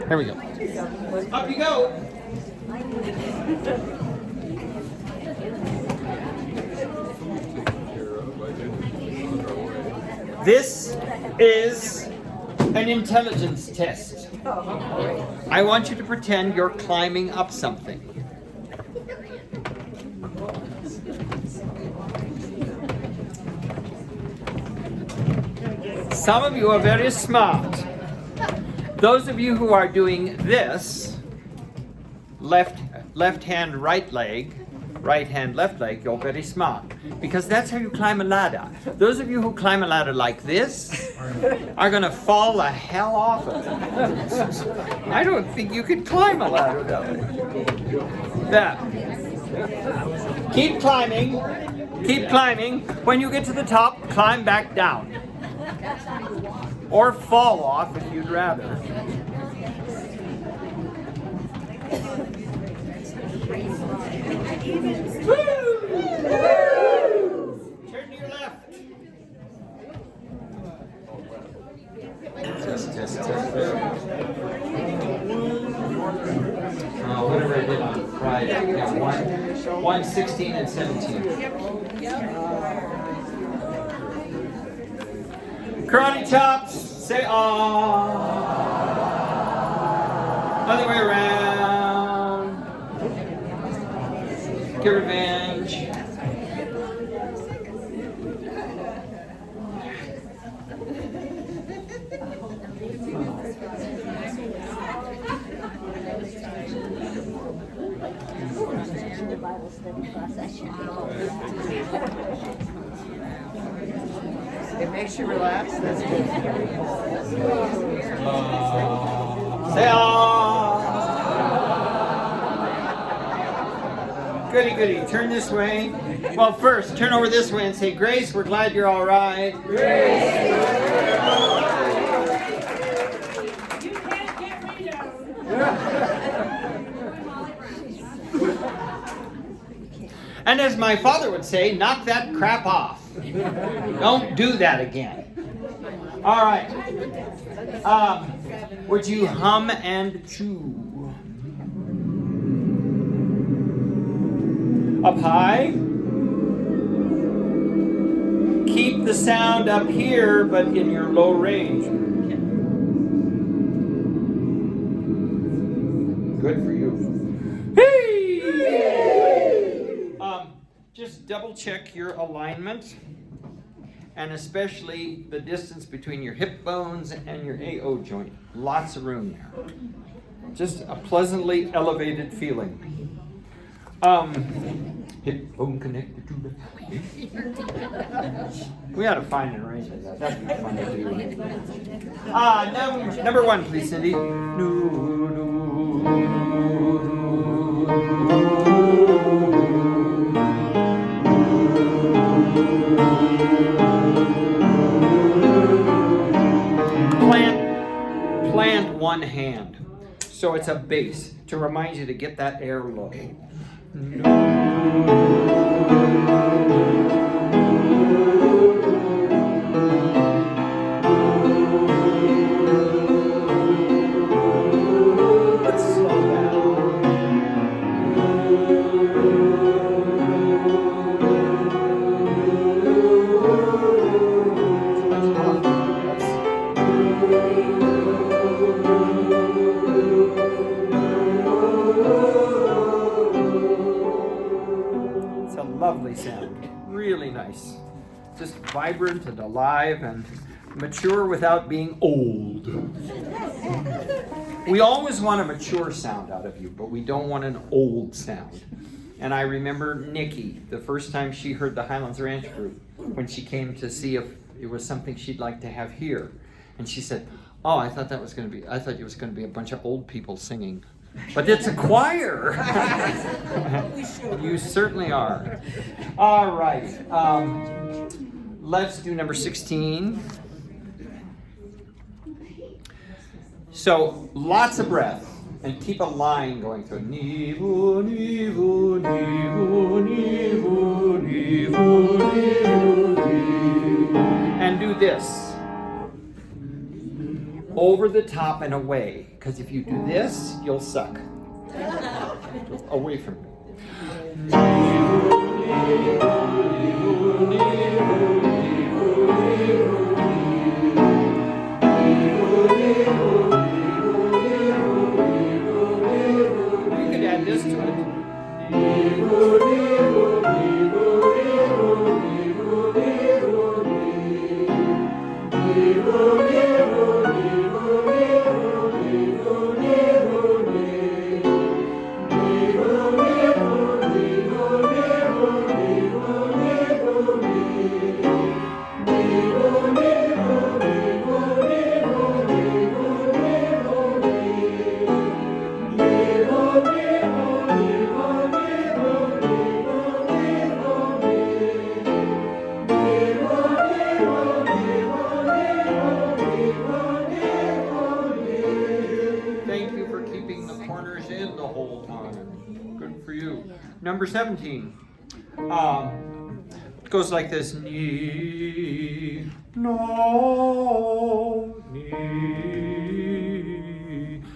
Here we go. Up you go. This is an intelligence test. I want you to pretend you're climbing up something. Some of you are very smart. Those of you who are doing this, left hand, right leg, right hand, left leg, you're very smart. Because that's how you climb a ladder. Those of you who climb a ladder like this are going to fall the hell off of it. I don't think you could climb a ladder that way. That. Keep climbing. Keep climbing. When you get to the top, climb back down. Or fall off if you'd rather. Turn to your left. Test. Whatever I did on Friday. Yeah, 1, 16, and 17. Karate chops. Say ah. Other way around. Get revenge. It makes you relax. That's good. Say ah. Goody. Turn this way. Well, first, turn over this way and say, Grace, we're glad you're all right. Grace. You can't get me down. And as my father would say, knock that crap off. Don't do that again. All right. Would you hum and chew? Up high. Keep the sound up here, but in your low range. Good for you. Hey! Just double check your alignment, and especially the distance between your hip bones and your AO joint. Lots of room there. Just a pleasantly elevated feeling. Hip bone connected to the... We ought to find an arrangement of that. That'd be fun to do. Number 1, please, Cindy. Plant one hand, so it's a bass to remind you to get that air low. Let's slow down. Lovely sound, really nice, just vibrant and alive and mature without being old. We always want a mature sound out of you, but we don't want an old sound. And I remember Nikki, the first time she heard the Highlands Ranch group, when she came to see if it was something she'd like to have here, and she said, "Oh, I thought it was going to be a bunch of old people singing." But it's a choir. You certainly are. All right. Let's do number 16. So lots of breath and keep a line going through. Nivu, nivu, nivu, nivu, nivu, nivu, nivu. And do this. over the top and away. Because if you do this, you'll suck. Away from me. You could add this to it. Thank you for keeping the corners in the whole time. Good for you. Number 17. It goes like this. Ni, no, ni.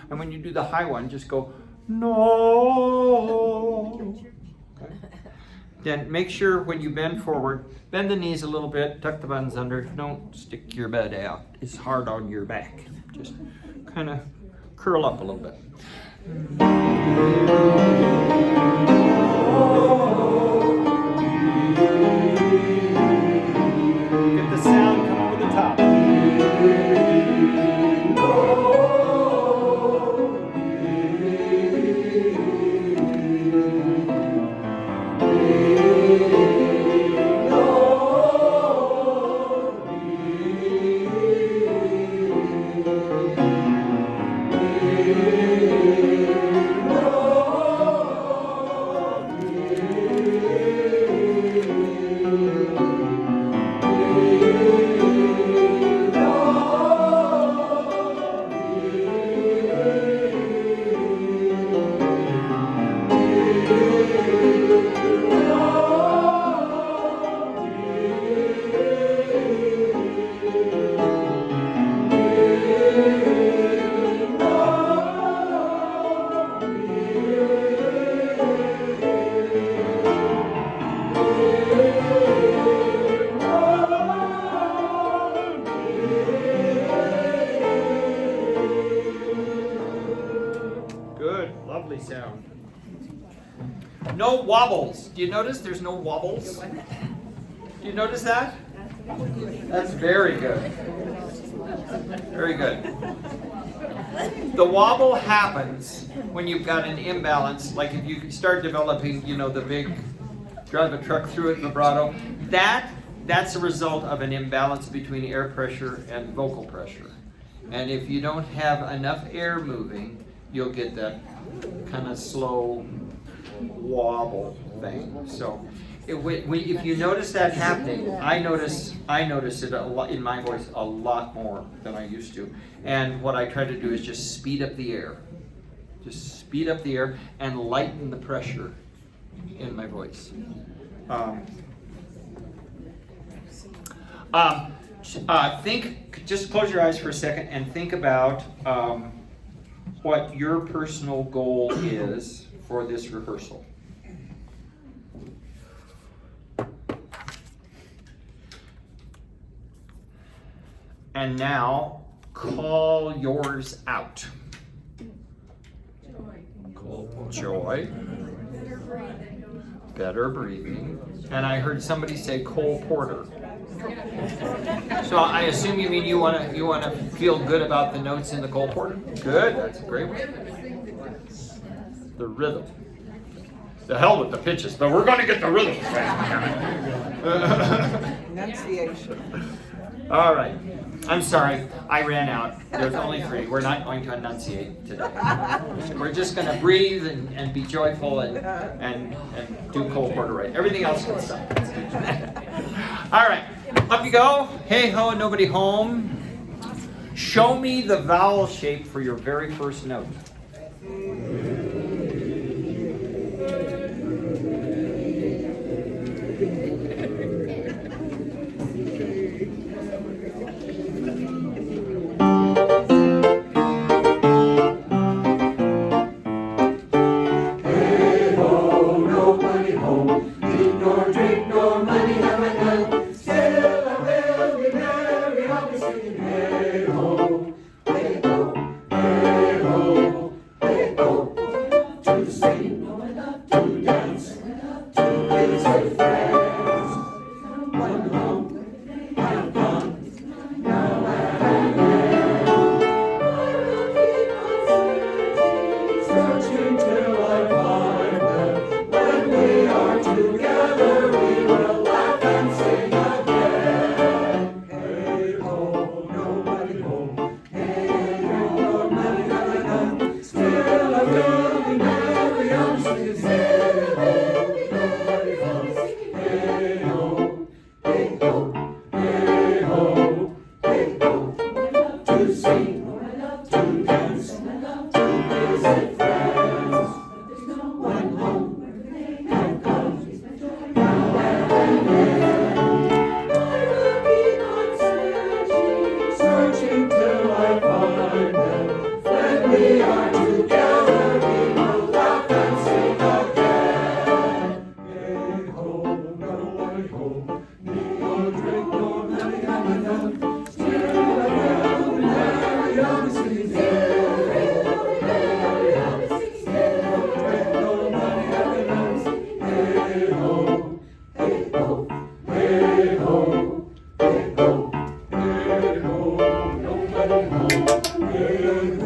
And when you do the high one, just go, no. Okay. Then make sure when you bend forward, bend the knees a little bit, tuck the buttons under. Don't stick your butt out. It's hard on your back. Just kind of curl up a little bit. Get the sound come over the top. Lovely sound. No wobbles. Do you notice there's no wobbles? Do you notice that? That's very good. Very good. The wobble happens when you've got an imbalance, like if you start developing, you know, the big drive a truck through it vibrato. That's a result of an imbalance between air pressure and vocal pressure. And if you don't have enough air moving, you'll get that kind of slow wobble thing. So if you notice that happening, I notice it a lot in my voice a lot more than I used to. And what I try to do is just speed up the air. Just speed up the air and lighten the pressure in my voice. Just close your eyes for a second and think about what your personal goal is for this rehearsal. And now, call yours out. Joy. Better breathing. And I heard somebody say Cole Porter. So I assume you mean you want to feel good about the notes in the Cole Porter. Good, that's a great one. The rhythm. The hell with the pitches, but we're going to get the rhythm. Enunciation. All right. I'm sorry, I ran out. There's only 3. We're not going to enunciate today. We're just going to breathe and be joyful and do Cole Porter right. Everything else can stop. All right, up you go. Hey ho, nobody home. Show me the vowel shape for your very first note.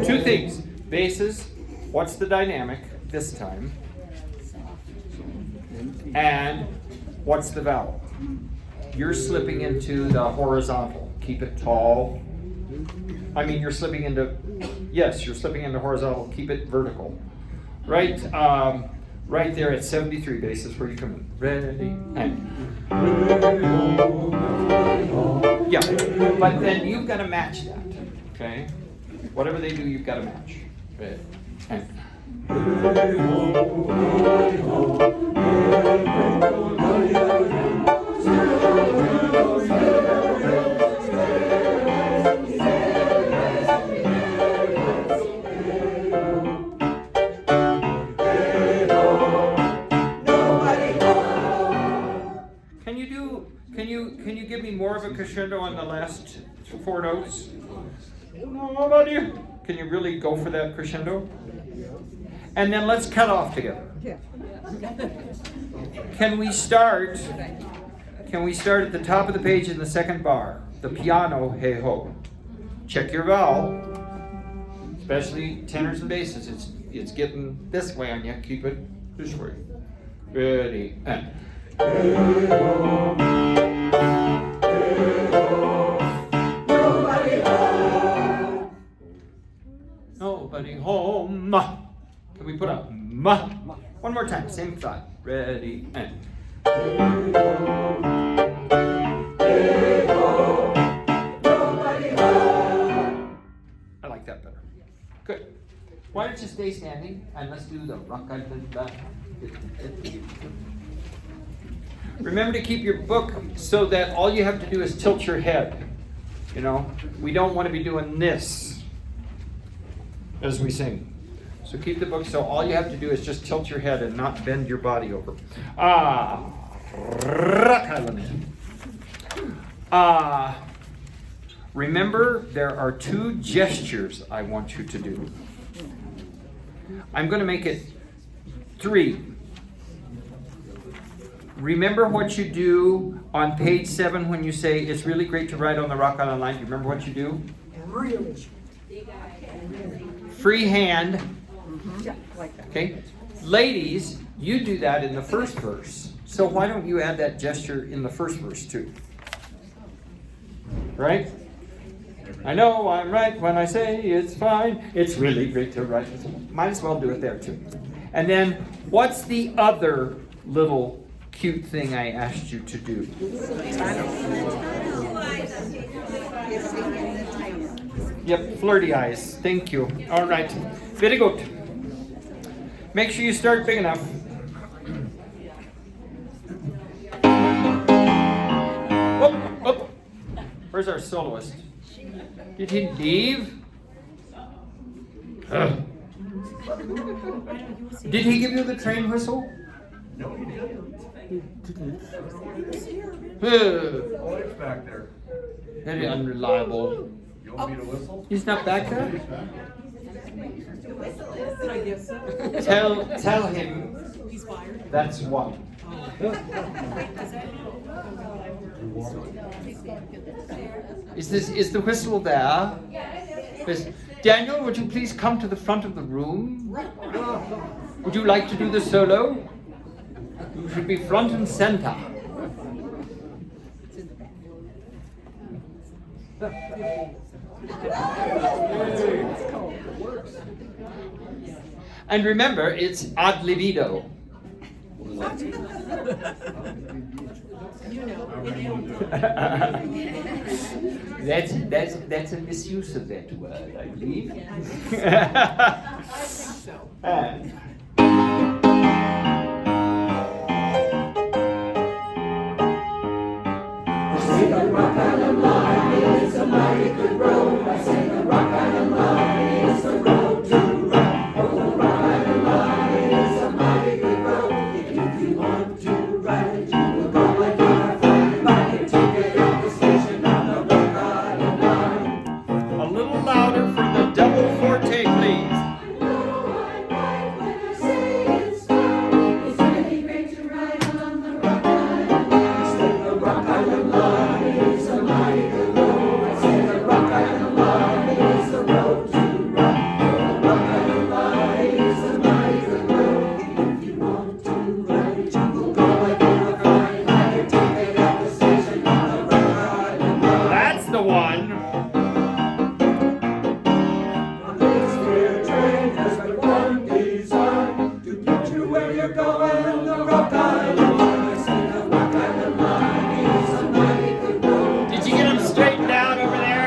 Two things. Basses, what's the dynamic this time? And what's the vowel? You're slipping into the horizontal. Keep it tall. I mean, you're slipping into, yes, you're slipping into horizontal. Keep it vertical. Right, right there at 73 basses where you come in. Ready, and. Yeah, but then you've got to match that, okay? Whatever they do, you've got to match. Ready, and. Can you give me more of a crescendo on the last 4 notes? Nobody. Can you really go for that crescendo? And then let's cut off together. Can we start at the top of the page in the second bar? The piano, hey ho. Check your vowel. Especially tenors and basses. It's getting this way on you. Keep it this way. Ready, and. Nobody home. Can we put a ma? One more time, same thought. Ready, and. I like that better. Good. Why don't you stay standing and let's do the rock island. Remember to keep your book so that all you have to do is tilt your head. You know, we don't want to be doing this as we sing. So keep the book so all you have to do is just tilt your head and not bend your body over. Remember, there are 2 gestures I want you to do. I'm going to make it 3. Remember what you do on page 7 when you say, it's really great to ride on the Rock Island Line. Do you remember what you do? Free hand. Okay. Ladies, you do that in the first verse. So why don't you add that gesture in the first verse too? Right? I know I'm right when I say it's fine. It's really great to ride. Might as well do it there too. And then, what's the other little cute thing I asked you to do? Yep, flirty eyes. Thank you. All right. Very good. Make sure you start big enough. Oh, oh. Where's our soloist? Did he leave? Did he give you the train whistle? No, he didn't. It's back there. Very unreliable. You want me to whistle? He's not back there? Yes, sir. Tell him He's fired. that's one. Is the whistle there? Daniel, would you please come to the front of the room? Would you like to do the solo? You should be front and center. And remember, it's ad libido. That's a misuse of that word, I believe. And a little louder for the double forte, please. That's the one. Did you get them straightened out over there?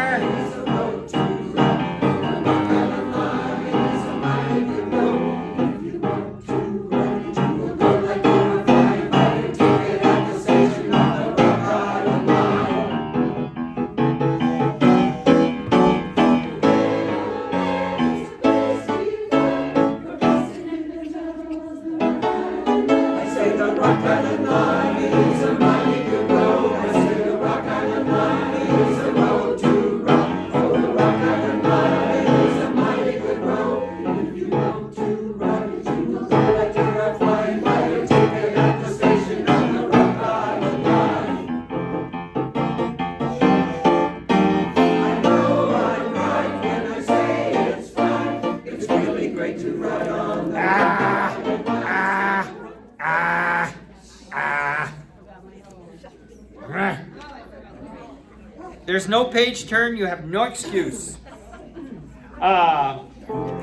There's no page turn, you have no excuse.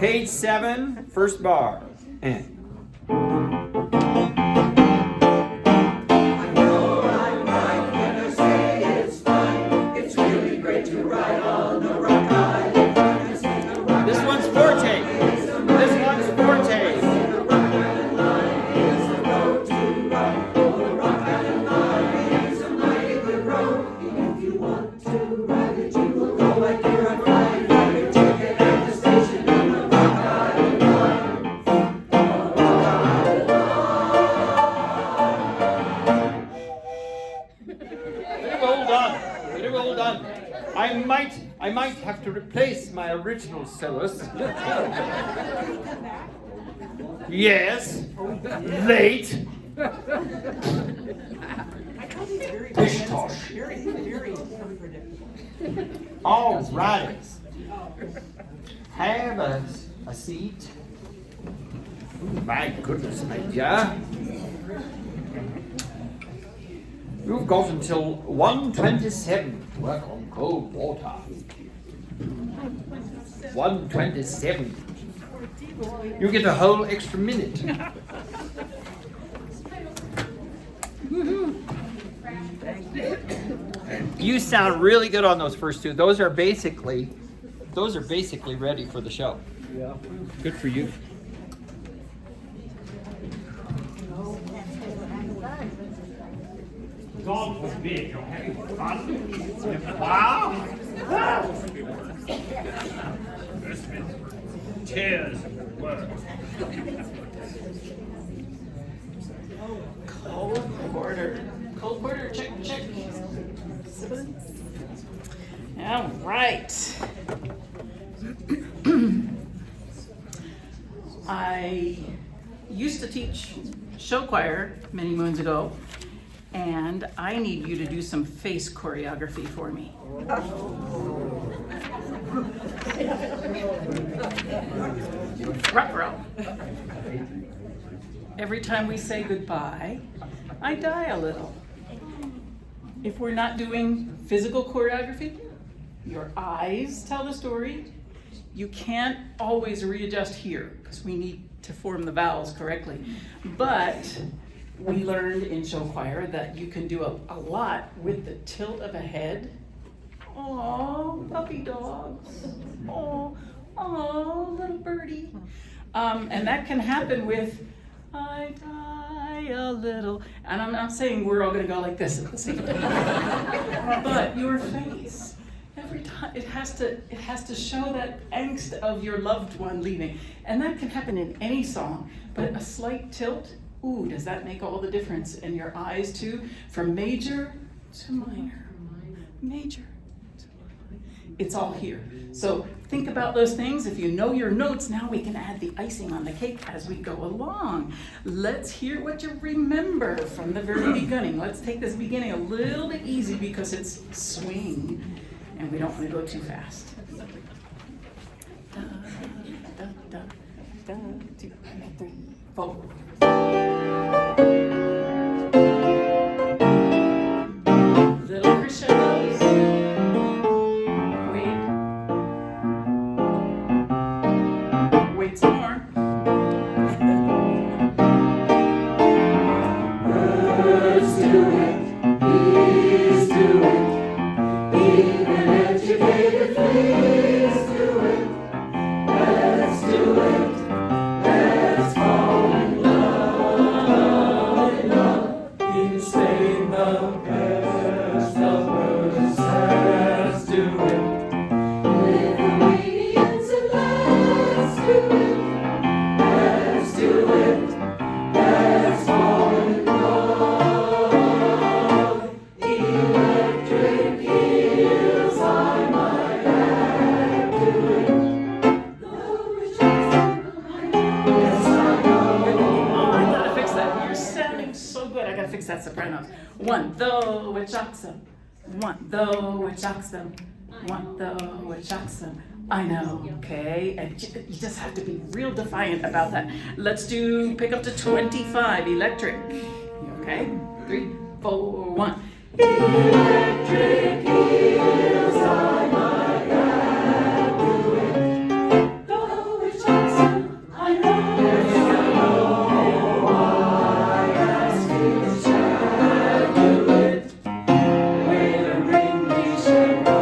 Page 7, first bar. This one's forte. This one's forte. Very well done. I might have to replace my original soloist. Yes, late. Pish tosh. Very unpredictable. All right. Have a seat. My goodness, my dear. You've got until 1:27 to work on cold water. 1:27. You get a whole extra minute. You sound really good on those first two. Those are basically ready for the show. Yeah. Good for you. God forbid you're having fun. Wow. Tears of work. Cold porter, check. All right. I used to teach show choir many moons ago, and I need you to do some face choreography for me. Ruh-roh. Every time we say goodbye, I die a little. If we're not doing physical choreography, your eyes tell the story. You can't always readjust here because we need to form the vowels correctly. But we learned in show choir that you can do a lot with the tilt of a head. Oh, puppy dogs. Oh, little birdie. And that can happen with I die a little. And I'm not saying we're all going to go like this at the same time. But your face, every time, it has to show that angst of your loved one leaving. And that can happen in any song. But a slight tilt, ooh, does that make all the difference? And your eyes too, from major to minor. Major. It's all here. So think about those things. If you know your notes, now we can add the icing on the cake as we go along. Let's hear what you remember from the very beginning. Let's take this beginning a little bit easy because it's swing and we don't want to go too fast. Da, da, da, da, 2, 3, 4. Little crescendos. Wait some more. Let's do it. Please do it. Even educated, please do it. Let's do it. Let's fall in love in Spain, the best of birds. Let's do it. Lithuanians and let's do it. Let's do it. Let's fall in love. Electric eels, I might add to it. Yes, I know. Oh, I gotta fix that. You're sounding so good. I gotta fix that sopranos. One, though it shocks them. One, though it shocks them. One, though it shocks them. I know, okay? And you just have to be real defiant about that. Let's do pick up to 25, electric. Okay? 3, 4, 1. Electric eels, I might add to it. Though it shocks them, I know. Yes, I know. I ask you to shall do it. With a ring we shall go.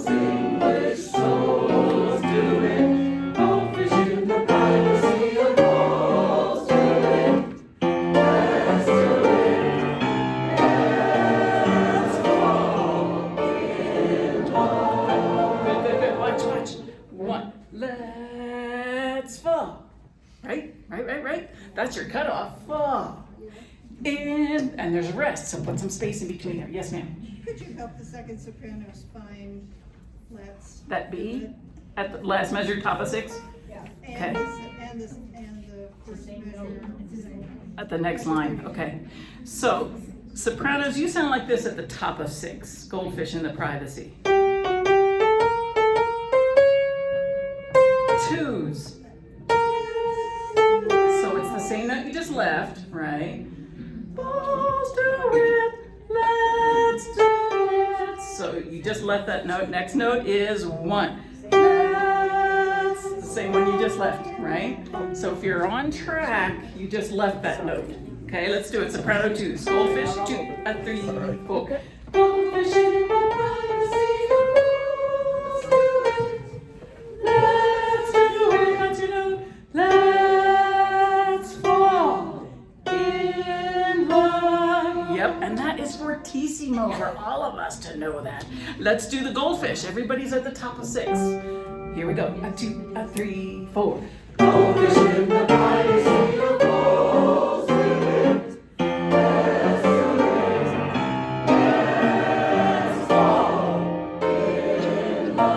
English souls do it. All fish in the privacy of walls do it. Let's do it. Let's fall in love. Good. Watch. 1. Let's fall. Right. That's your cutoff. Fall. And there's a rest, so put some space in between there. Yes, ma'am. Could you help the second sopranos find let's? That B at the last measure, top of 6, Yeah. Okay. And the first measure. at the next line. Okay. So, sopranos, you sound like this at the top of 6. Goldfish in the privacy. 2s. So it's the same note you just left, right? Let's do it. Let's do it. So you just left that note. Next note is 1. Let's. The same one you just left, right? So if you're on track, you just left that note. Okay, let's do it. Soprano 2. Goldfish 2. 3, 4. Goldfish in the privacy of walls do it. Let's do it. That's your note. Let's fall in love. Yep, and that is fortissimo for all of us to know that. Let's do the goldfish. Everybody's at the top of 6. Here we go. 2, 3, 4. Goldfish in the privacy of walls do it. Let's do it. Let's fall in love.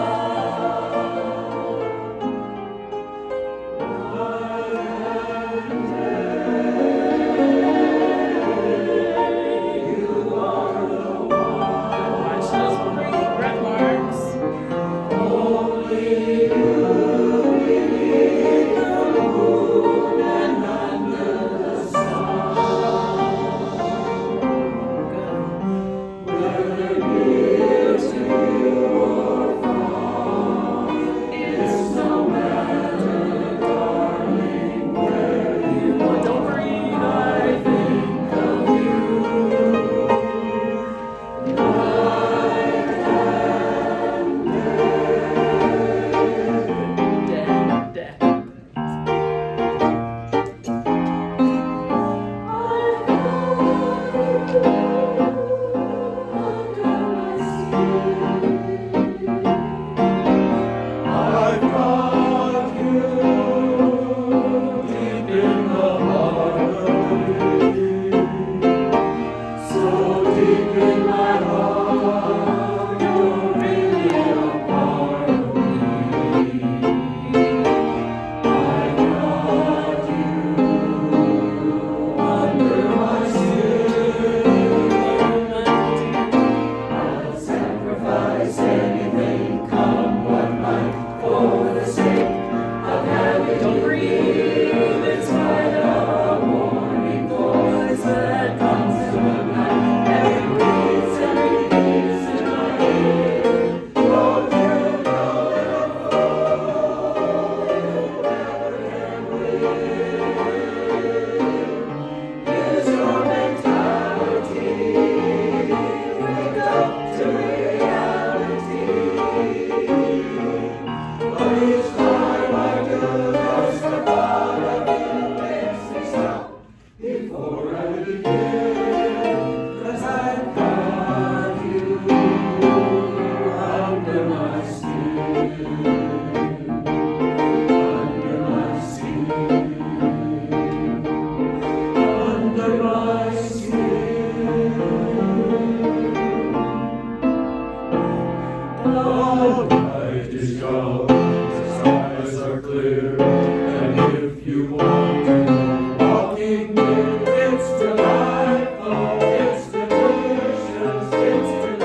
night is young, the skies are clear, and if you want to go walking near, it's delightful, it's delicious, it's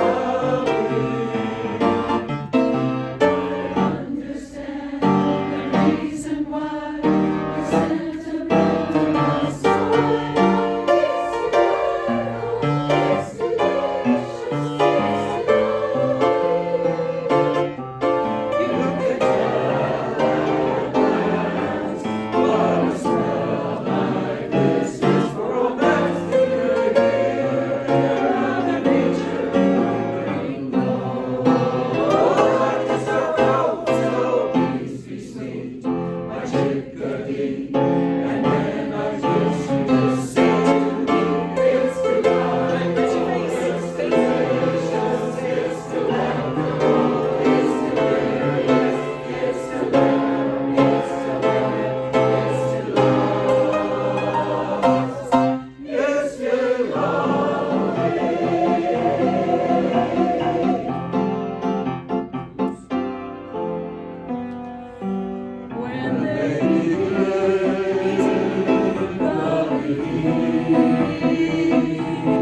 Understand the reason why the sentiment of soil is delicious, You can tell what a smell like this is for romance to hear the nature rainbow. Like the snow, please be sweet, my chickadee. And then I guess you just say to me, it's delightful, it's delicious, it's delightful, it's delirious, it's delirious, it's delicious, it's When they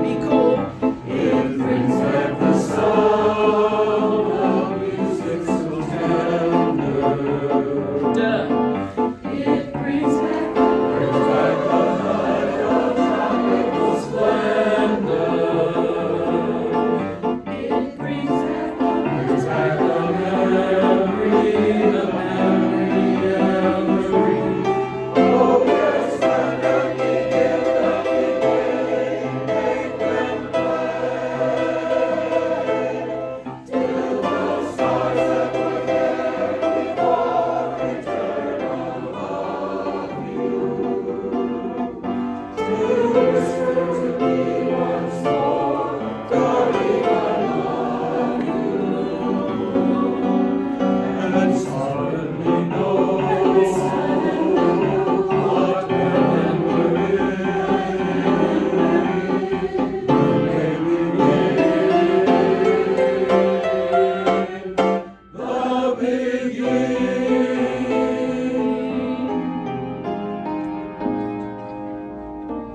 be cool. It brings back the sound of music so tender. Duh. it brings back Brings back the night of tropical splendor. it brings back Brings back the memory evergreen. Oh yes, let them begin, make them play. Till the stars that were there before return on love you. Still whisper to me once more, darling, I love you. And suddenly know what heaven we're in. May we begin the beginning.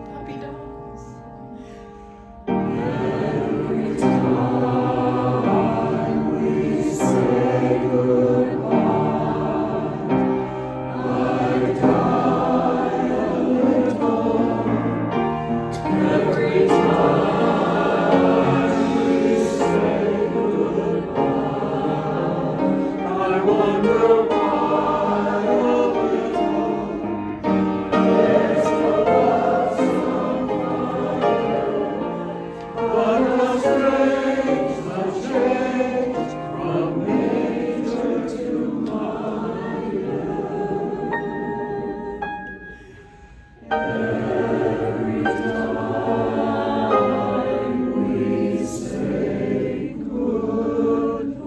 Puppy dogs. Every time we say goodbye, I die a little. Every time we say goodbye, I wonder why a little. There's no blossom but a strange change from nature to mine. Every time we say goodbye.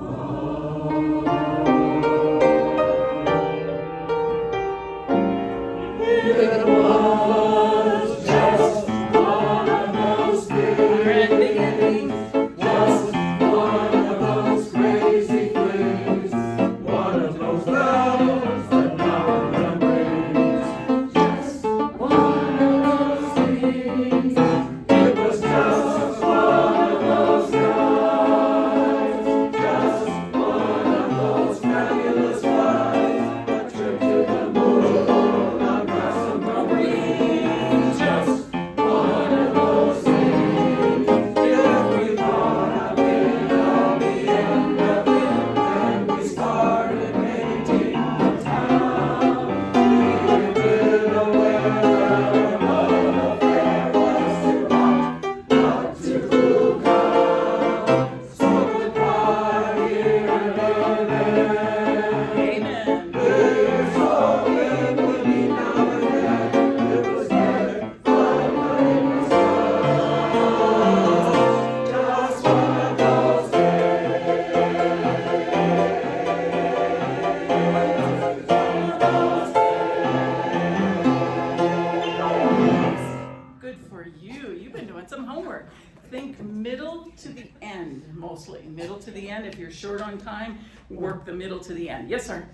time, work the middle to the end. Yes, sir?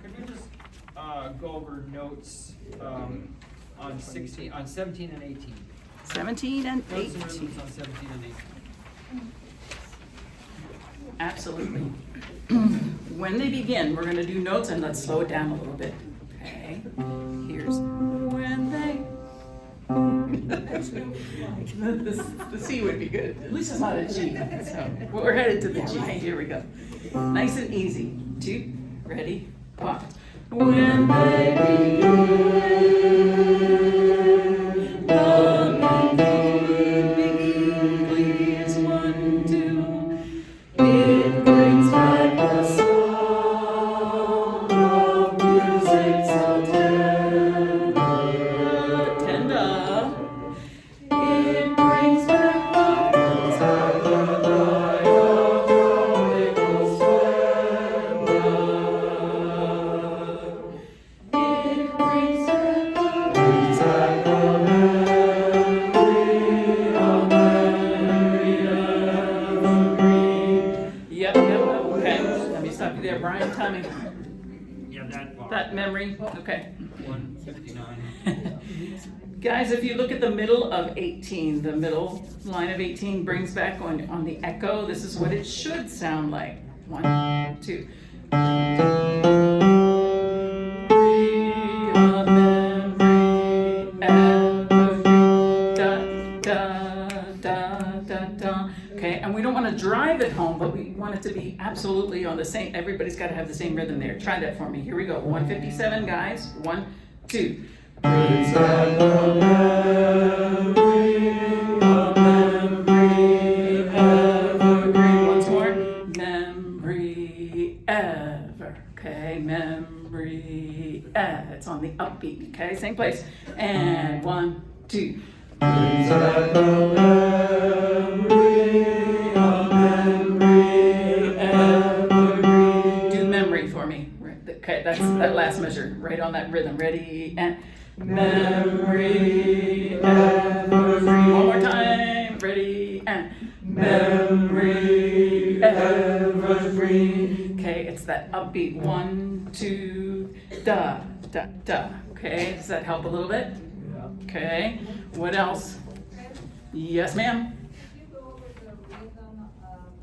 Could we just go over notes on 17 and 18? 17 and Notes and 18. rhythms on 17 and 18. Absolutely. When they begin, we're going to do notes, and let's slow it down a little bit. Okay. Here's when they. the C would be good. At least it's not a G. So we're headed to the G. Here we go. Nice and easy. 2, ready, pause. When they begin, the beginning is 1, 2. It brings back the song of music so tender. It brings back the light of tropical splendor. It brings back the memory evergreen. Yep, okay. Let me stop you there, Brian. Tell me Yeah, that bar. that memory. Okay. 159. Guys, if you look at the middle of 18, the middle line of 18 brings back on the echo. This is what it should sound like. 1, 2. Okay, and we don't want to drive it home, but we want it to be absolutely on the same. Everybody's got to have the same rhythm there. Try that for me. Here we go. 157, guys. 1, 2. Brings back the memory evergreen. Once more. Memory ever. Okay, memory ever. It's on the upbeat. Okay, same place. And 1, 2. Brings back the memory evergreen. Do memory for me. Okay, that's that last measure. Right on that rhythm. Ready and memory evergreen. One more time. Ready and memory evergreen. Okay, it's that upbeat. 1, 2, da, da, da. Okay, does that help a little bit? Okay, what else? Yes, ma'am. Could you go over the rhythm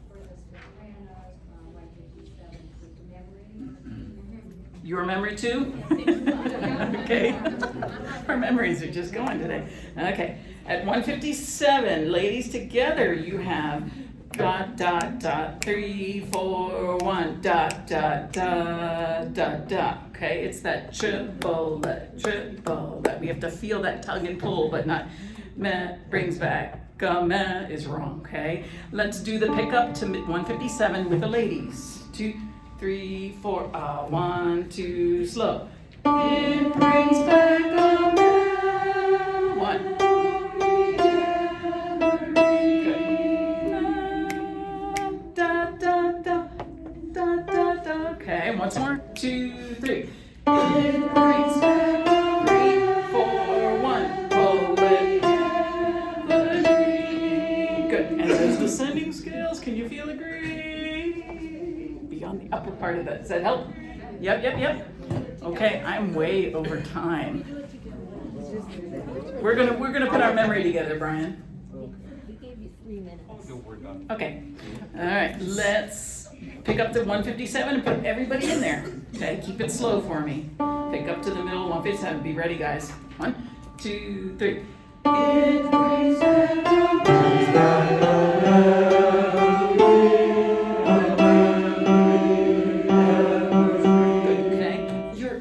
for the sopranos, 157, with memory? Your memory too? Okay. Our memories are just going today. Okay. At 157, ladies together, you have dot, dot, dot, 3, 4, 1, dot, dot, dot, dot, dot. Okay, it's that triple. We have to feel that tug and pull, but not meh brings back. Meh is wrong, okay? Let's do the pickup to 157 with the ladies. 2, 3, 4, 1, 2, slow. It brings back a memory. 1. Da, da, da, da, da, da. Okay, once more. 2, 3. It brings back a 3, 4, 1. Pull it. Good. And those descending scales, can you feel the green? Be on the upper part of that. Does that help? Yep. Okay, I'm way over time. We're gonna put our memory together, Brian. We gave you 3 minutes. Okay. All right. Let's pick up to 157 and put everybody in there. Okay. Keep it slow for me. Pick up to the middle. 157. Be ready, guys. 1, 2, 3. It brings back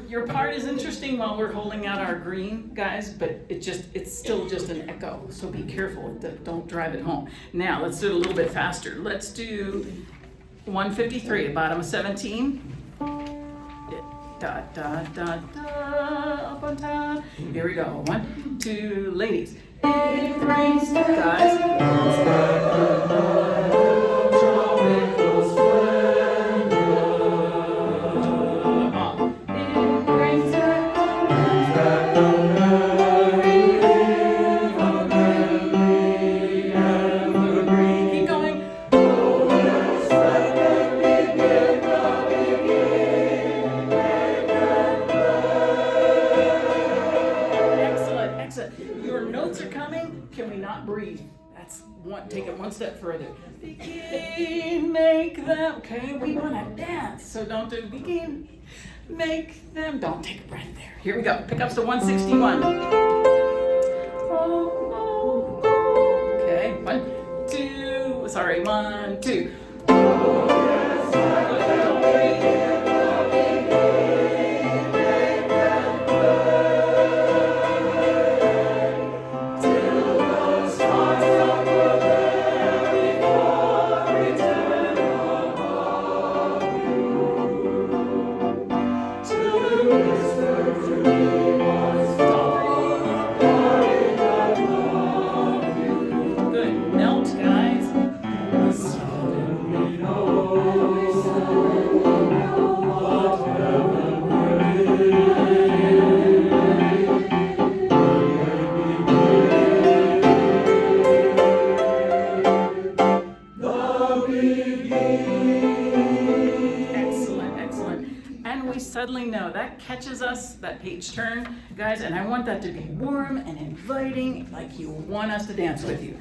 your part is interesting while we're holding out our green, guys, but it's still just an echo, so be careful, don't drive it home. Now, let's do it a little bit faster. Let's do 153, bottom of 17. Da, da, da, da, up on top. Here we go, 1, 2, ladies. It brings back, guys. Keep going. not breathe. That's one. Take it one step further. Begin, make them. Okay, we want to dance, so don't do begin. Make them. Don't take a breath there. Here we go. Pickups to 161. Okay, 1, 2. Sorry, 1, 2. Good. Melt, guys. Excellent, excellent. And we suddenly know that catches us, that page turn, guys, and I want that to be warm and inviting, like you want us to dance with you.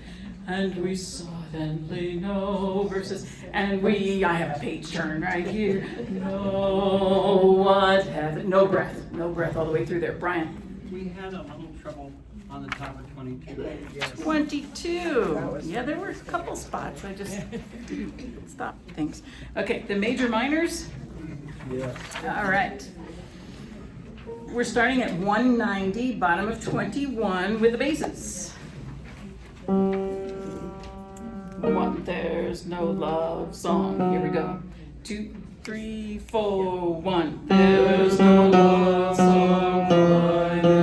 And we suddenly know versus, and I have a page turn right here. No, what have, no breath all the way through there. Brian. We had a little trouble on the top of 22. 22. Yeah, there were a couple spots. I just didn't stop things. Okay, the major minors. Yeah. All right. We're starting at 190, bottom of 21 with the basses. One, there's no love song. Here we go. 2, 3, 4, 1. There's no love song for you.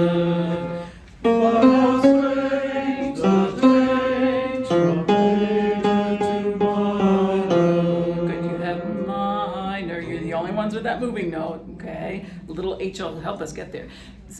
What else brings the change from major to minor? Good, you have minor. You're the only ones with that moving note, okay? A little H will help us get there.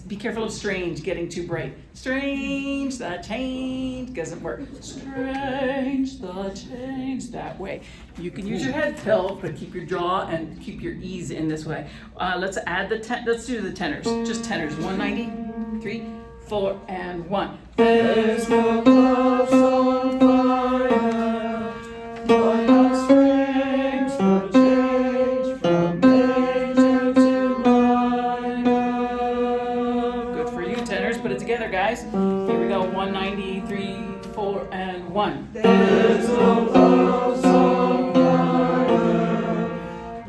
Be careful of strange getting too bright. Strange, the change doesn't work. Strange, the change that way. You can use your head tilt, but keep your jaw and keep your ease in this way. Let's add let's do the tenors. Just tenors. 190, 3, 4, and 1. There's no love song fire, but how strange the change from major to minor. Good for you, tenors. Put it together, guys. Here we go. 190, 3, 4, and 1. There's no love song fire,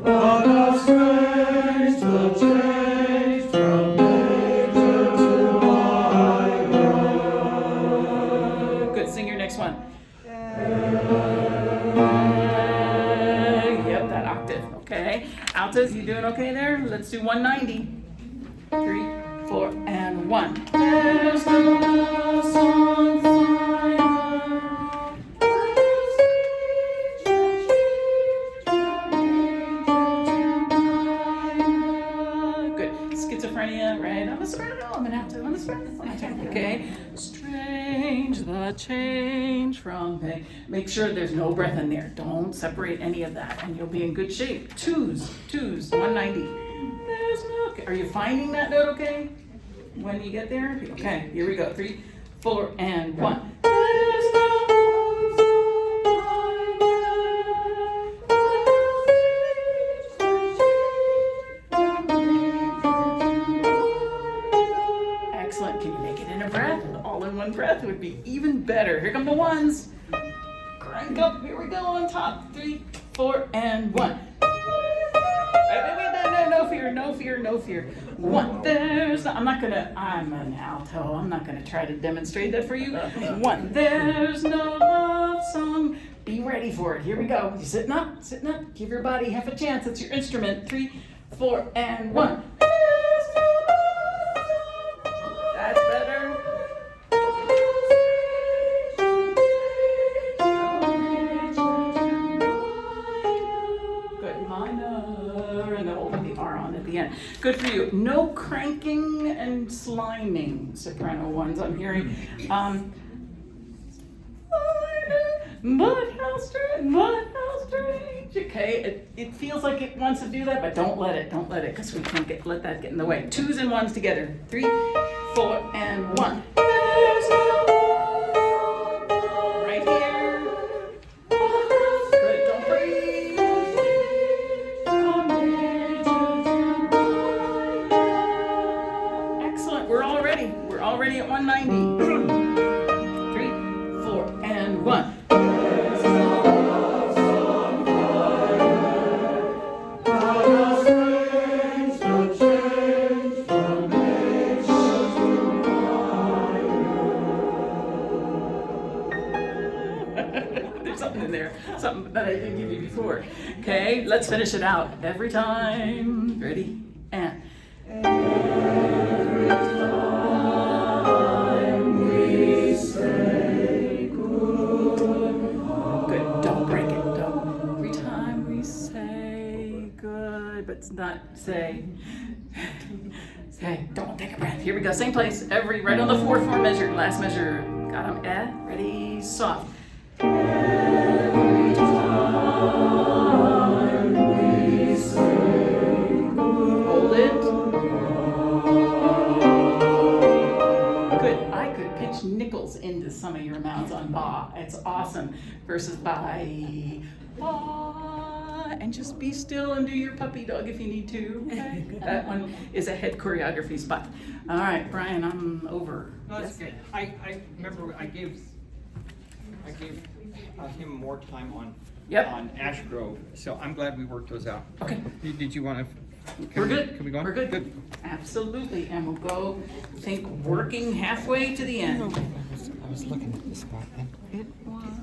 but how strange the change from major to minor. Good. Sing your next one. Yep, that octave. Okay. Altos, you doing okay there? Let's do 190. 3, 4, and 1. There's no love song fire. Good. Schizophrenia, right? On the soprano, I'm an alto, on the soprano. Okay. Strange the change from pain. Make sure there's no breath in there. Don't separate any of that, and you'll be in good shape. Twos, 190. There's no. Are you finding that note okay? When you get there? Okay, here we go. 3, 4, and 1. There's no excellent. Can you make it in a breath? All in one breath would be even better. Here come the ones. Crank up. Here we go on top. 3, 4, and 1. No fear. 1. I'm an alto. I'm not gonna try to demonstrate that for you. 1. There's no love song. Be ready for it. Here we go. You sitting up. Give your body half a chance. It's your instrument. 3, 4, and 1. That's better. Good. Minor, and then we'll put the R on at the end. Good for you. No cranking and sliming, soprano ones I'm hearing. But how strange. Okay, it feels like it wants to do that, but don't let it, because we can't let that get in the way. 2s and 1s together. 3, 4, and 1. There's no ready at 190. 3, 4, and 1. There's something in there, something that I didn't give you before. Okay, let's finish it out. Every time. Ready? And. Good. Don't break it. Don't. Every time we say good, but not say. Say. Don't take a breath. Here we go. Same place. Right on the 4/4 measure. Last measure. Got them. Ready. Soft. Hold it. Good. I could pitch nickels into some of your mouths on ba. It's awesome. Versus bye. Ba. And just be still and do your puppy dog if you need to. Okay? That one is a head choreography spot. All right, Brian, I'm over. No, that's good. I remember I gave him more time on Ash Grove, so I'm glad we worked those out. Okay. Did you want to? We're good. Can we go on? We're good. Good. Absolutely. And we'll go, I think, working halfway to the end. I was looking at the spot, and do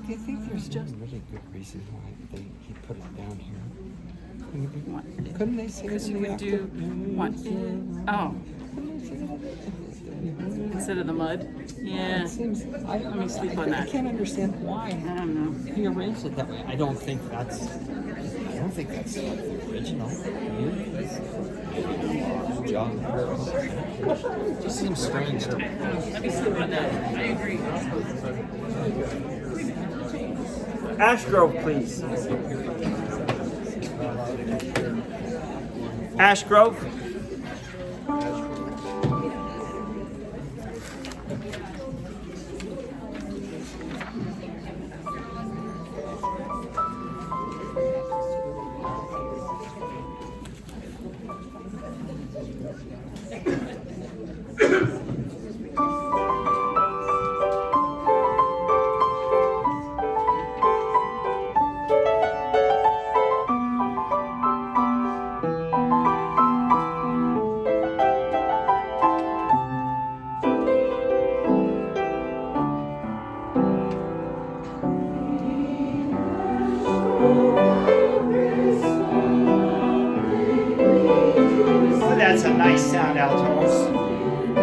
you think there's just a really good reason why he put it down here? Couldn't they say it Because in you the would do what? Oh. Instead of the mud? Yeah. It seems, Let me sleep on I that. can't understand why I don't know. he arranged it that way. I don't think that's like the original. John. It just seems strange to me. Let me sleep on that. I agree. Ash Grove, please. Ash Grove. That's a nice sound, altos.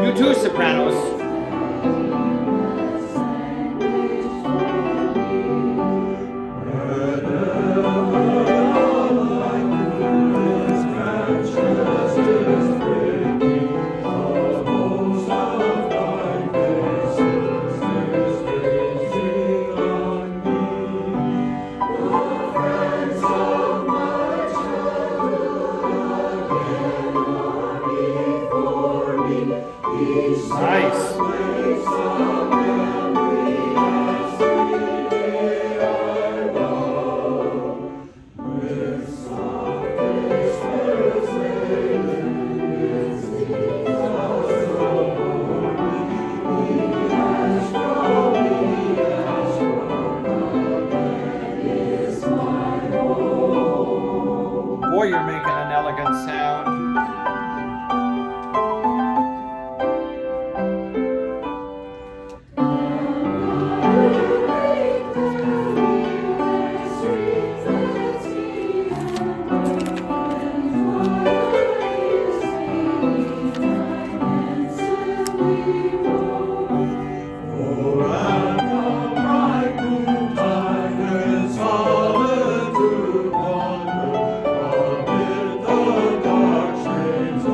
You too, sopranos. Nice. Boy, you're making an elegant sound. Solitude wander amid the dark shades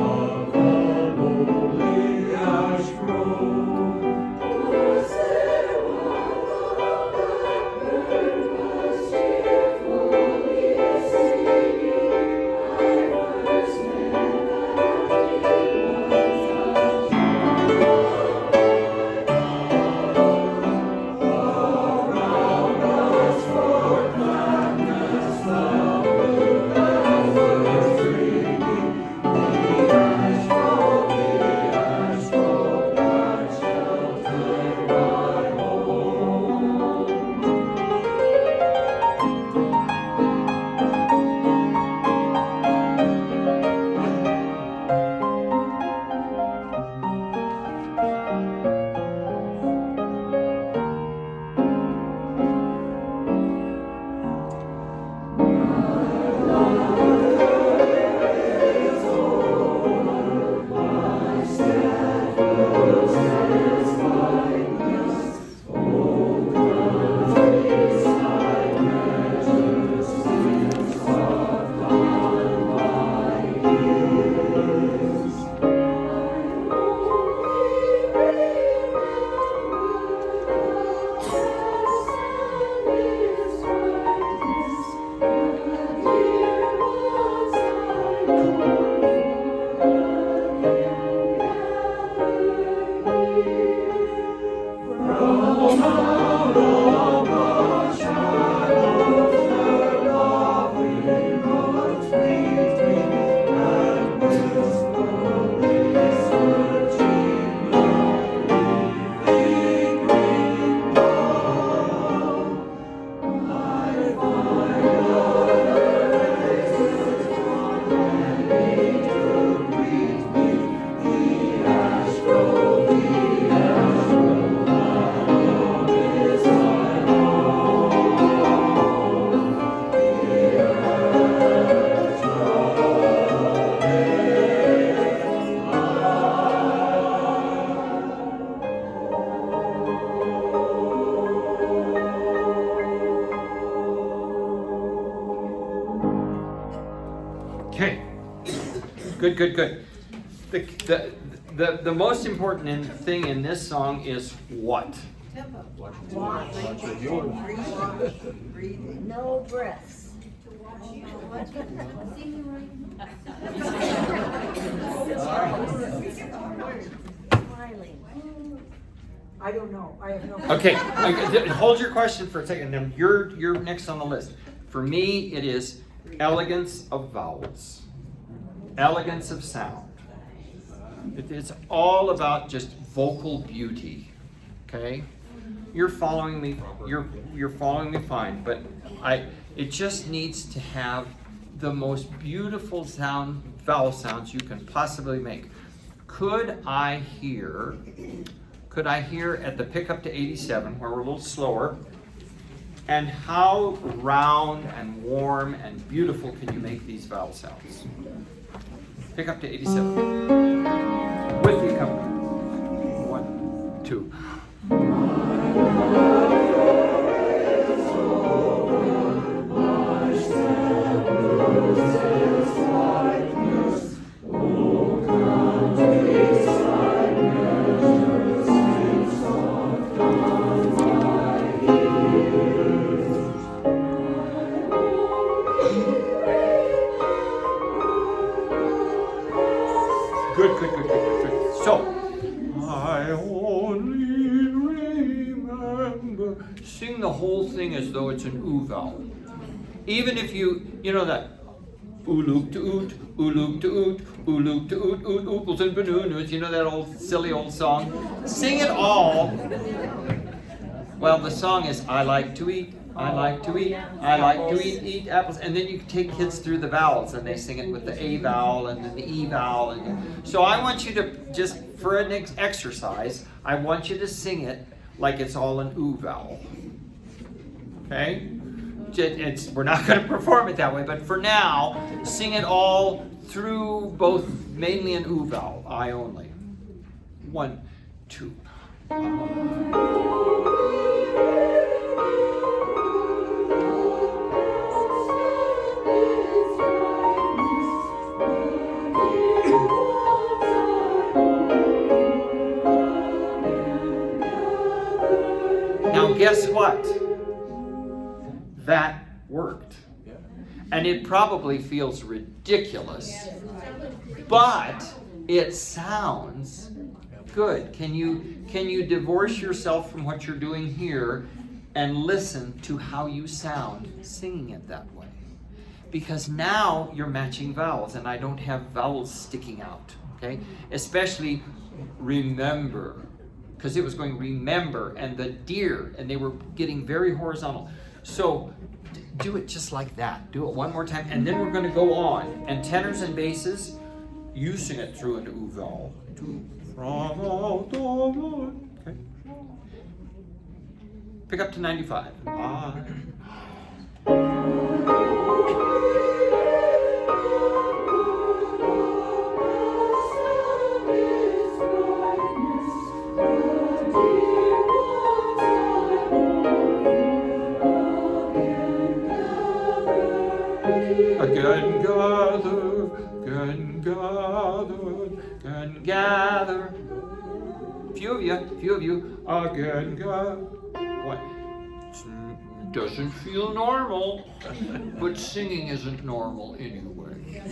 Okay. Good, good, good. The most important thing in this song is what? Tempo. Breathing. No breaths. Smiling. I don't know, I have no. Okay, hold your question for a second. Then you're next on the list. For me, it is elegance of vowels, elegance of sound. It's all about just vocal beauty. Okay, you're following me. You're following me fine, but it just needs to have the most beautiful vowel sounds you can possibly make. Could I hear at the pickup to 87, where we're a little slower, and how round and warm and beautiful can you make these vowel sounds? Pick up to 87. With the accompaniment. 1, 2. Good. So, I only remember. Sing the whole thing as though it's an oo vowel. Even if you know that ooloop to oot, ooloop to oot, ooloop to oot, oot, ooples and banoonus. You know that old silly old song? Sing it all. Well, the song is I like to eat. I like to eat, I like to eat apples. And then you take kids through the vowels and they sing it with the A vowel and then the E vowel. So I want you to, just for an exercise, I want you to sing it like it's all an oo vowel. Okay? We're not going to perform it that way, but for now, sing it all through both mainly an oo vowel, I only. 1, 2. Now guess what? That worked. And it probably feels ridiculous, but it sounds good. Can you divorce yourself from what you're doing here and listen to how you sound singing it that way? Because now you're matching vowels and I don't have vowels sticking out, okay? Especially remember, because it was going remember and the deer, and they were getting very horizontal. So do it just like that. Do it one more time, and then we're going to go on. And tenors and basses, you sing it through an oo vowel. Okay. Pick up to 95. Again gather. Few of you, again gather. What? Doesn't feel normal, but singing isn't normal anyway.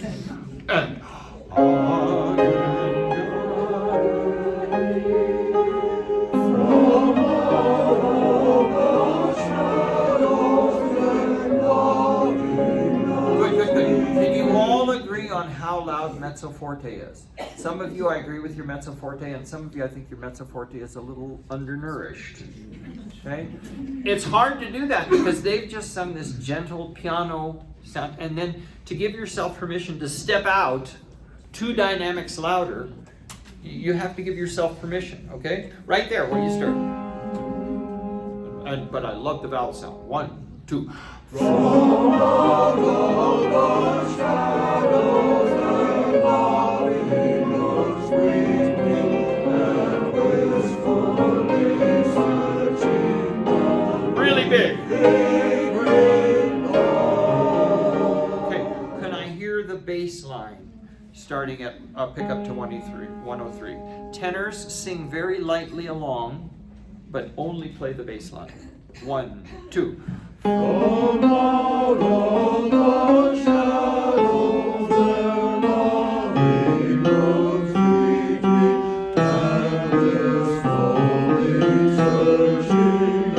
agree on how loud mezzo forte is. Some of you I agree with your mezzo forte, and some of you I think your mezzo forte is a little undernourished. Okay? It's hard to do that because they've just sung this gentle piano sound, and then to give yourself permission to step out 2 dynamics louder, you have to give yourself permission, okay? Right there, where you start. But I love the vowel sound. 1, 2. Really big. Okay, can I hear the bass line starting at pick up to 103? Tenors sing very lightly along, but only play the bass line. 1, 2. From out of the shadows there lovely roads lead me, and wistfully searching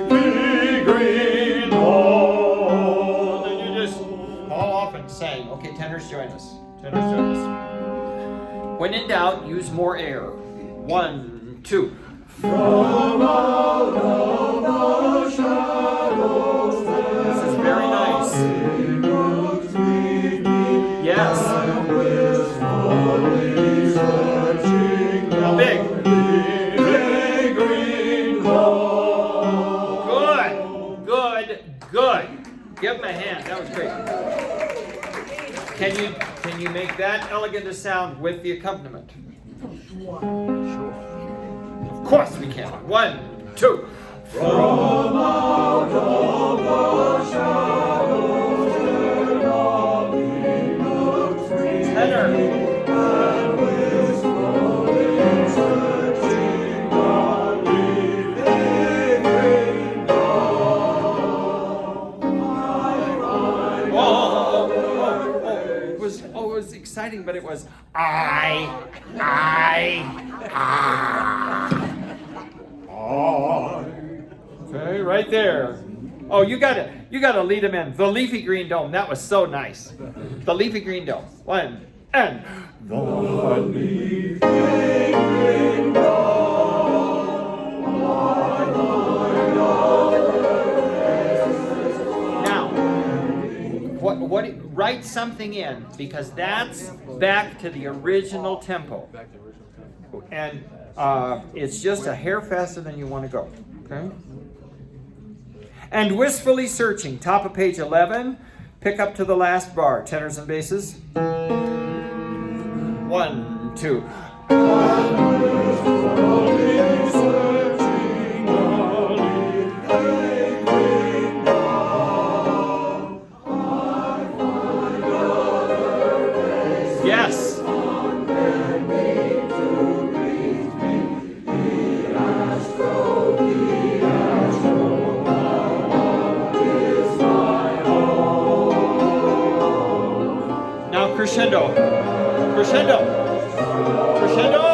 the green wall. Then you just haul off and sing. Okay, tenors join us. Tenors join us. When in doubt, use more air. 1, 2. From out of the shadows This is very nice. roads lead me, Yes. and wistfully searching Now big. the green wall. Good. Good. Good. Give him a hand. That was great. Can you make that elegant a sound with the accompaniment? Of course we can. 1, 2. From out of the shadows there lovely looks me, Tenor. and wistfully searching the leafy green wall. It was exciting, but it was Okay, right there. Oh, you gotta lead them in. The leafy green dome. That was so nice. The leafy green dome. 1 and The leafy green now. Write something in, because that's back to the original tempo. And it's just a hair faster than you want to go. Okay. And wistfully searching, top of page 11, pick up to the last bar, tenors and basses. 1, 2. Yes. Now crescendo. Crescendo. Crescendo.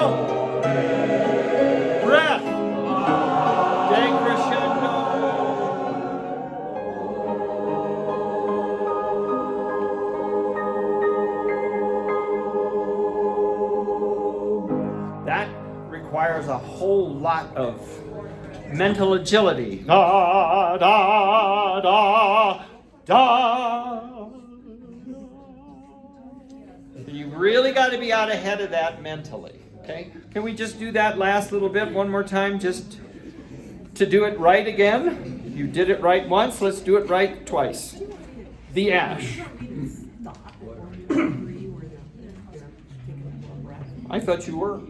Breath. Decrescendo. That requires a whole lot of mental agility. Da, da, da, da. You really got to be out ahead of that mentally. Okay? Can we just do that last little bit one more time, just to do it right again? You did it right once, let's do it right twice. The ash. I thought you were.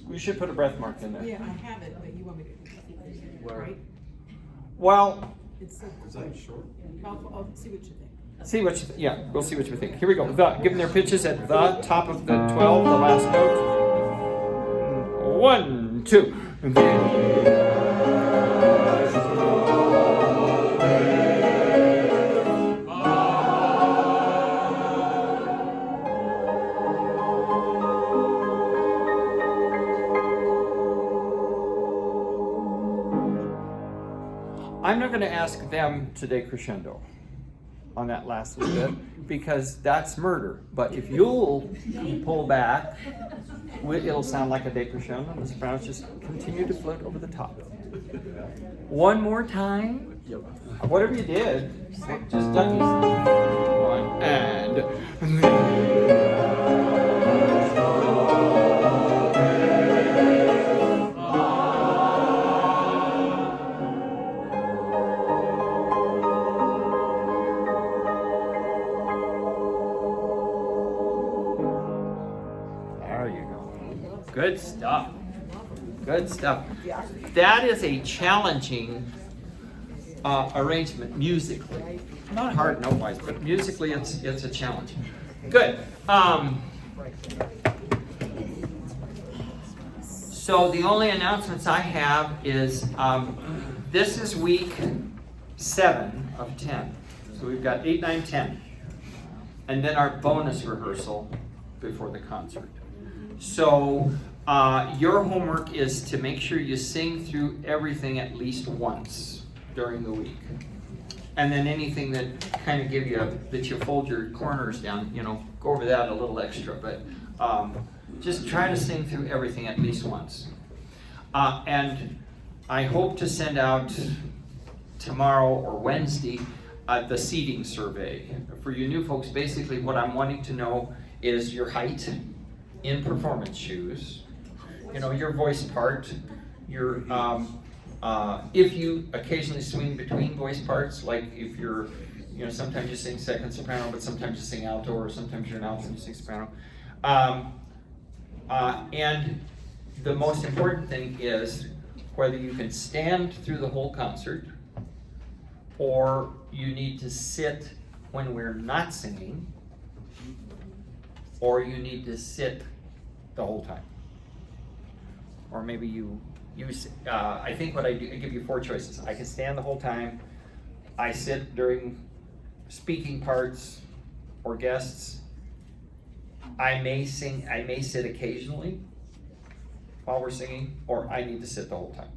We should put a breath mark in there. Yeah, I have it, but you want me to, right? Well, It's so. Is that short? I'll see what you think. see what you yeah, we'll see what you think. Here we go. Give them their pitches at the top of the 12, the last note. 1, 2. I'm not going to ask them to decrescendo. on that last little bit because that's murder. But if you'll pull back, it'll sound like a decrescendo, and the sopranos just continue to float over the top. One more time. Whatever you did, just duck yourself. One and. There you go. Good stuff. Good stuff. That is a challenging arrangement musically. Not hard note-wise, but musically it's a challenge. Good. So the only announcements I have is this is week 7 of 10. So we've got 8, 9, 10. And then our bonus rehearsal before the concert. So your homework is to make sure you sing through everything at least once during the week. And then anything that kind of that you fold your corners down, go over that a little extra. But just try to sing through everything at least once. And I hope to send out tomorrow or Wednesday the seating survey. For you new folks, basically what I'm wanting to know is your height in performance shoes, your voice part, your if you occasionally swing between voice parts, like if you're, sometimes you sing second soprano, but sometimes you sing alto, or sometimes you're an alto and you sing soprano. And the most important thing is whether you can stand through the whole concert, or you need to sit when we're not singing, or you need to sit the whole time. Or maybe I think what I do, I give you 4 choices. I can stand the whole time, I sit during speaking parts or guests, I may sit occasionally while we're singing, or I need to sit the whole time.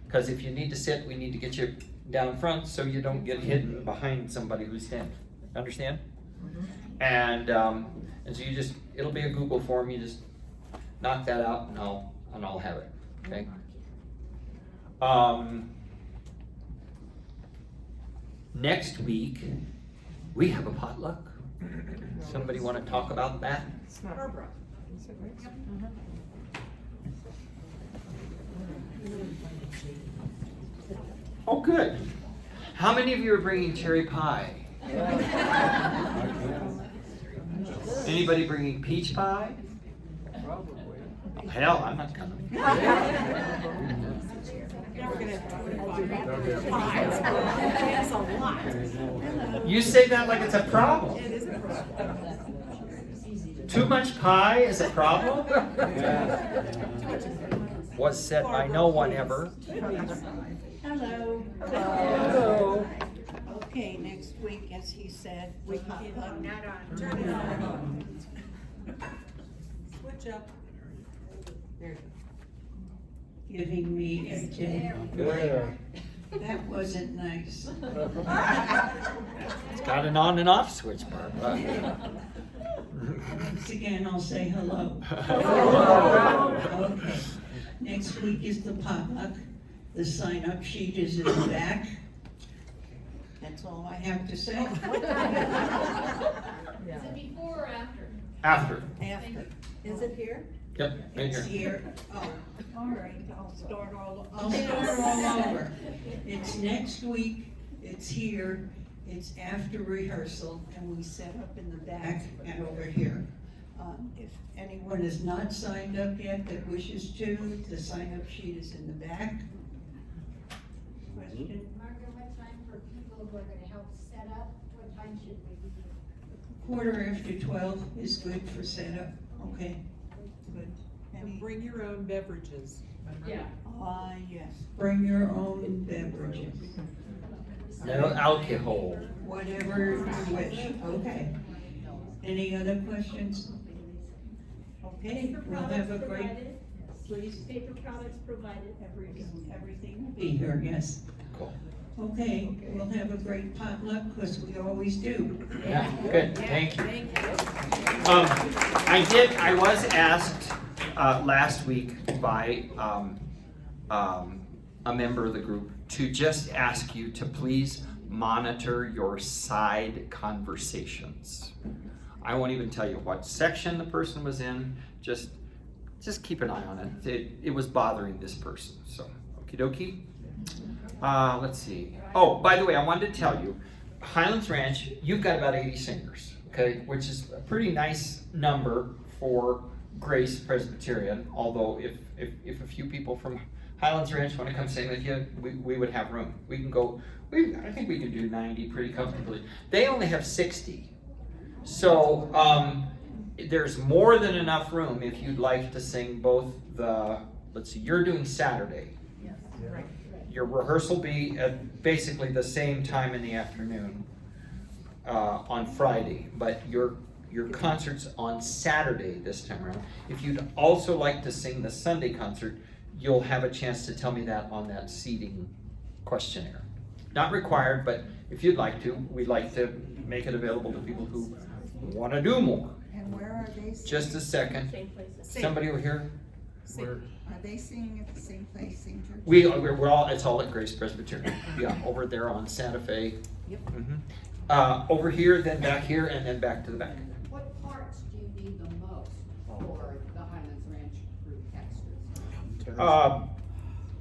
Because if you need to sit, we need to get you down front so you don't get hidden behind somebody who's standing. Understand? Mm-hmm. And so it'll be a Google form, you just knock that out and I'll have it, okay? Next week, we have a potluck. Somebody want to talk about that? Barbara. Oh, good. How many of you are bringing cherry pie? Anybody bringing peach pie? Hell, I'm not coming. Now we're gonna have 25 pies. That's a lot. You say that like it's a problem. It is a problem. Too much pie is a problem? Was said by no one ever. Hello. Hello. Okay, next week, as he said, we pop up. Not on. Turn it on. Switch up. There you go. Giving me a There. That wasn't nice. It's got an on and off switch, Barbara. Once again, I'll say hello. Okay. Next week is the potluck. The sign-up sheet is in the back. That's all I have to say. Is it before or after? After. After. Is it here? Yep, right It's here. here. Oh, all right, I'll start all over. It's next week, it's here, it's after rehearsal, and we set up in the back and over here. If anyone is not signed up yet that wishes to, the sign-up sheet is in the back. Question? Margaret, what time for people who are gonna help set up? What time should we be? 12:15 is good for setup, okay? Good. And bring your own beverages. Yeah. Yes, bring your own beverages. No alcohol. Whatever you wish, okay. Any other questions? Okay, we'll have a great, please, Paper products provided. everything will be here, yes. Cool. Okay, we'll have a great potluck, because we always do. Yeah, good, thank you. I was asked, last week by, a member of the group to just ask you to please monitor your side conversations. I won't even tell you what section the person was in, just keep an eye on it. It was bothering this person, so, okie dokie. Let's see. Oh, by the way, I wanted to tell you, Highlands Ranch, you've got about 80 singers, okay, which is a pretty nice number for Grace Presbyterian, although if a few people from Highlands Ranch want to come sing with you, we would have room. We can go, I think we can do 90 pretty comfortably. They only have 60. So there's more than enough room if you'd like to sing both the, let's see, you're doing Saturday. Your rehearsal be at basically the same time in the afternoon on Friday, but your concert's on Saturday this time around. If you'd also like to sing the Sunday concert, you'll have a chance to tell me that on that seating questionnaire. Not required, but if you'd like to, we'd like to make it available to people who want to do more. And where are they? Just a second. Somebody over here? Are they singing at the same place, same church? We're all, it's all at Grace Presbyterian. Yeah, over there on Santa Fe. Yep. Over here, then back here, and then back to the back. What parts do you need the most for the Highlands Ranch group extras?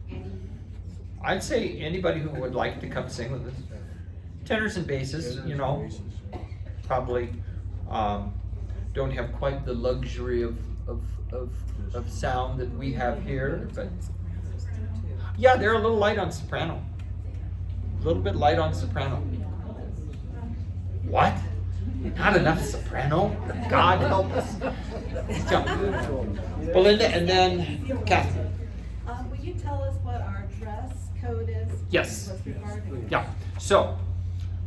Any? I'd say anybody who would like to come sing with us. Tenors and basses, you know, probably don't have quite the luxury of sound that we have here, but yeah, they're a little light on soprano. A little bit light on soprano. What? Not enough soprano? God help us. Belinda and then Catherine. Will you tell us what our dress code is? Yes. What's required? Yeah, so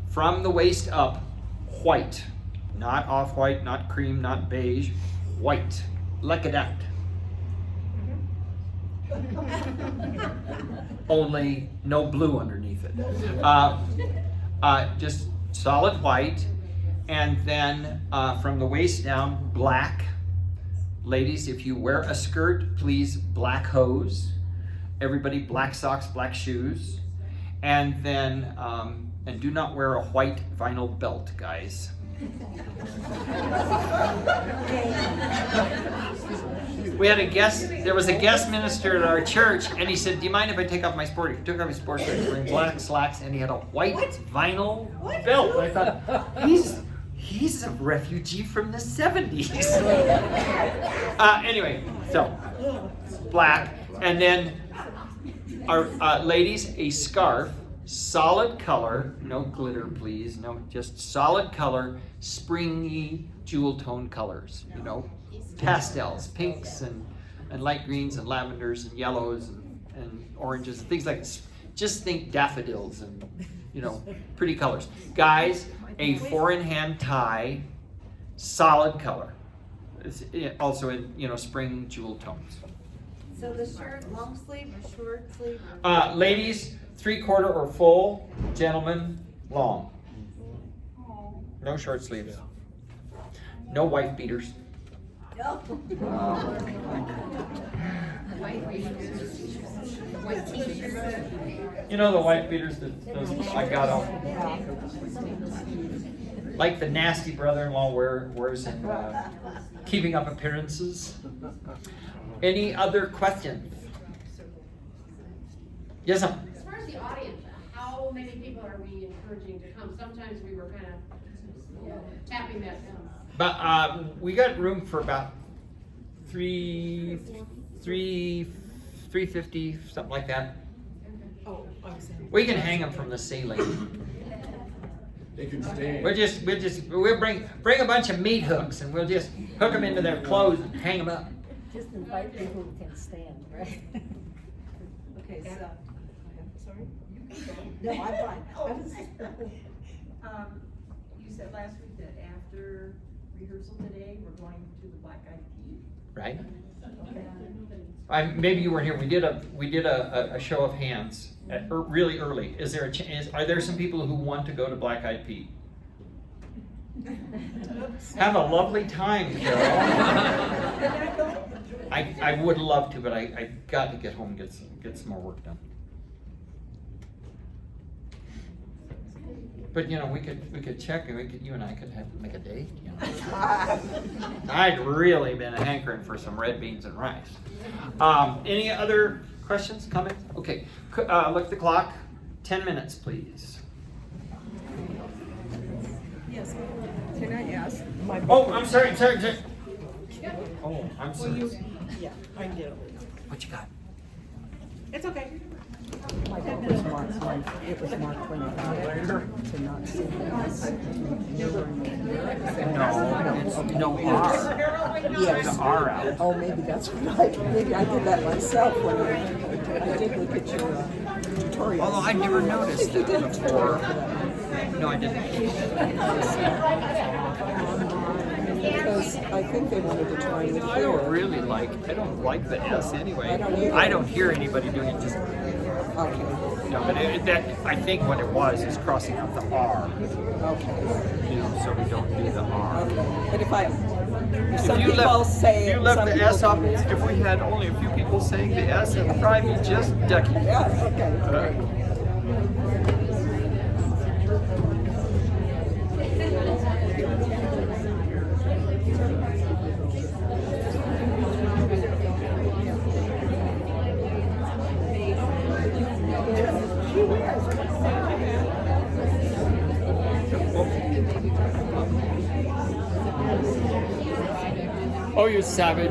from the waist up, white. Not off-white, not cream, not beige, white. Like a that. Only no blue underneath it. Just solid white, and then from the waist down, black. Ladies, if you wear a skirt, please black hose. Everybody, black socks, black shoes, and then and do not wear a white vinyl belt, guys. We had a guest, there was a guest minister at our church, and he said, do you mind if I take off my sport? He took off his sports coat, wearing black slacks, and he had a white vinyl belt. And I thought, he's a refugee from the 70s. Anyway, so, black. And then, our ladies, a scarf, solid color, no glitter please, no, just solid color, springy jewel tone colors, you know, pastels, pinks and light greens and lavenders and yellows and oranges and things like this. Just think daffodils and, you know, pretty colors. Guys, a 4-in-hand tie, solid color. It's also in, you know, spring jewel tones. So the shirt, long sleeve or short sleeve? Ladies, 3/4 or full. Gentlemen, long. No short sleeves. No wife beaters. No. You know the wife beaters that those I got off, like the nasty brother-in-law wears in Keeping Up Appearances. Any other questions? Yes, ma'am. As far as the audience, how many people are we encouraging to come? Sometimes we were kind of tapping that down. But we got room for about 350, something like that. We can hang them from the ceiling. They can stand. We'll bring a bunch of meat hooks and we'll just hook them into their clothes and hang them up. Just invite people who can stand, right? Okay, so, sorry? No, I'm fine. You said last week that after rehearsal today, we're going to the Black Eyed Peas. Right? Okay. Maybe you weren't here. We did a show of hands really early. Is there are there some people who want to go to Black Eyed Pete? Have a lovely time, Carol. I would love to, but I got to get home and get some more work done. But you know, we could check, and you and I could make a date. You know, I'd really been hankering for some red beans and rice. Any other questions, comments? Okay, look at the clock. 10 minutes, please. Yes, can I ask? My Oh, I'm sorry. Oh, I'm sorry. Yeah, I do. What you got? It's okay. My book was marked, it was marked when I got to not see this. No R. Yes. The R out. Oh, maybe that's what maybe I did that myself when I did look at your tutorial. Although I never noticed it before. No, I didn't. Because I think they wanted to try with I don't really I don't like the S anyway. I don't either. I don't hear anybody doing it just. Okay. No, but I think what it was is crossing out the R. Okay. You know, so we don't do the R. Okay. But if some If you people left, say if it, you left some the people S off, don't. if we had only a few people saying the S, it would probably be just ducky. Yeah, okay, great. Oh, you savage.